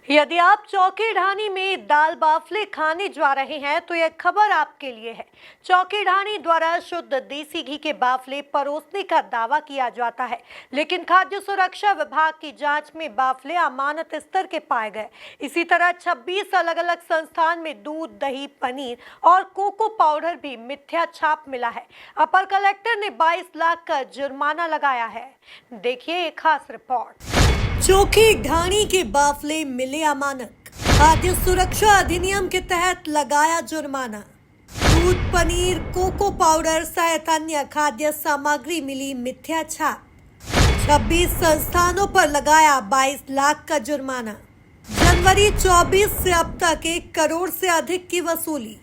यदि आप चौकी ढाणी में दाल बाफले खाने जा रहे हैं तो यह खबर आपके लिए है। चौकी ढाणी द्वारा शुद्ध देसी घी के बाफले परोसने का दावा किया जाता है, लेकिन खाद्य सुरक्षा विभाग की जांच में बाफले अमानत स्तर के पाए गए। इसी तरह 26 अलग अलग संस्थान में दूध, दही, पनीर और कोको पाउडर भी मिथ्या छाप मिला है। अपर कलेक्टर ने 22 लाख का जुर्माना लगाया है। देखिए एक खास रिपोर्ट। चौकी ढाणी के बाफले मिले अमानक, खाद्य सुरक्षा अधिनियम के तहत लगाया जुर्माना। दूध, पनीर, कोको पाउडर सहित अन्य खाद्य सामग्री मिली मिथ्या छाप। 26 संस्थानों पर लगाया 22 लाख का जुर्माना। जनवरी 24 से अब तक 1 करोड़ से अधिक की वसूली।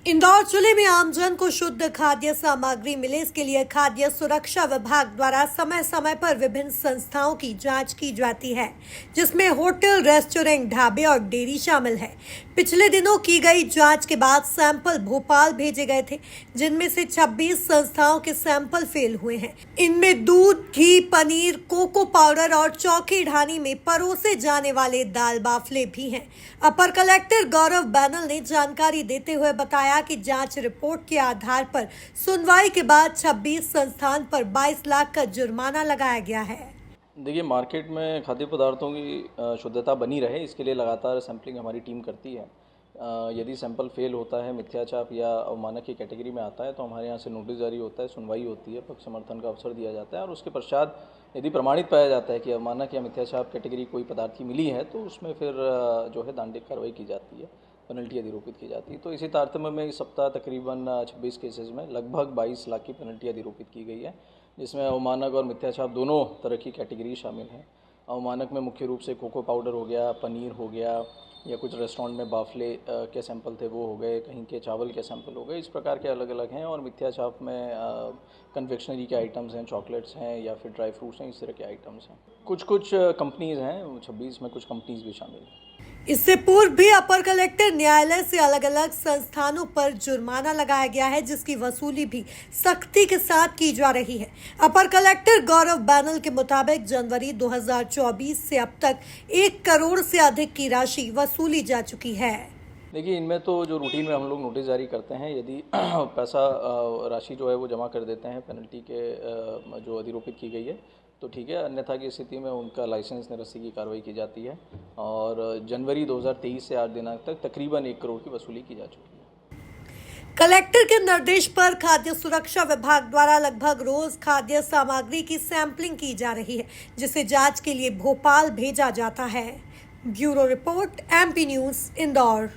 इंदौर जिले में आमजन को शुद्ध खाद्य सामग्री मिले, इसके लिए खाद्य सुरक्षा विभाग द्वारा समय समय पर विभिन्न संस्थाओं की जांच की जाती है, जिसमें होटल, रेस्टोरेंट, ढाबे और डेयरी शामिल है। पिछले दिनों की गई जांच के बाद सैंपल भोपाल भेजे गए थे, जिनमें से 26 संस्थाओं के सैंपल फेल हुए हैं। इनमें दूध, घी, पनीर, कोको पाउडर और चौकी ढाणी में परोसे जाने वाले दाल बाफले भी हैं। अपर कलेक्टर गौरव बैनल ने जानकारी देते हुए बताया कि जांच रिपोर्ट के आधार पर सुनवाई के बाद 26 संस्थान पर 22 लाख का जुर्माना लगाया गया है। देखिए, मार्केट में खाद्य पदार्थों की शुद्धता बनी रहे, इसके लिए लगातार सैंपलिंग हमारी टीम करती है। यदि सैंपल फेल होता है, मिथ्याचाप या अवमानक की कैटेगरी में आता है, तो हमारे यहाँ से नोटिस जारी होता है, सुनवाई होती है, पक्ष समर्थन का अवसर दिया जाता है और उसके पश्चात यदि प्रमाणित पाया जाता है कि अवमानक या मिथ्याचाप कैटेगरी कोई पदार्थ की मिली है, तो उसमें फिर जो है दंडिक कार्रवाई की जाती है, पेनल्टी अधिरोपित की जाती है। तो इसी तारतम्य में इस सप्ताह तकरीबन 26 केसेस में लगभग 22 लाख की पेनल्टी अधिरोपित की गई है, जिसमें अवमानक और मिथ्याचाप दोनों तरह की कैटेगरी शामिल हैं। अवमानक में मुख्य रूप से कोको पाउडर हो गया, पनीर हो गया, या कुछ रेस्टोरेंट में बाफले के सैंपल थे वो हो गए, कहीं के चावल के सैंपल हो गए, इस प्रकार के अलग अलग हैं। और मिथ्याचाप में कन्फेक्शनरी के आइटम्स हैं, चॉकलेट्स हैं या फिर ड्राई फ्रूट्स हैं, इस तरह के आइटम्स हैं। कुछ कंपनीज़ हैं, 26 में कुछ कंपनीज़ भी शामिल हैं। इससे पूर्व भी अपर कलेक्टर न्यायालय से अलग अलग संस्थानों पर जुर्माना लगाया गया है, जिसकी वसूली भी सख्ती के साथ की जा रही है। अपर कलेक्टर गौरव बैनल के मुताबिक जनवरी 2024 से अब तक 1 करोड़ से अधिक की राशि वसूली जा चुकी है। देखिए, इनमें तो जो रूटीन में हम लोग नोटिस जारी करते हैं, यदि पैसा राशि जो है वो जमा कर देते हैं पेनल्टी के जो अधिरोपित की गई है, तो ठीक है, अन्यथा की स्थिति में उनका लाइसेंस निरस्ती की कार्रवाई की जाती है। और जनवरी 2023 से 8 दिनांक तक तकरीबन 1 करोड़ की वसूली की जा चुकी है। कलेक्टर के निर्देश पर खाद्य सुरक्षा विभाग द्वारा लगभग रोज खाद्य सामग्री की सैंपलिंग की जा रही है, जिसे जांच के लिए भोपाल भेजा जाता है। Bureau report, MP news, Indore.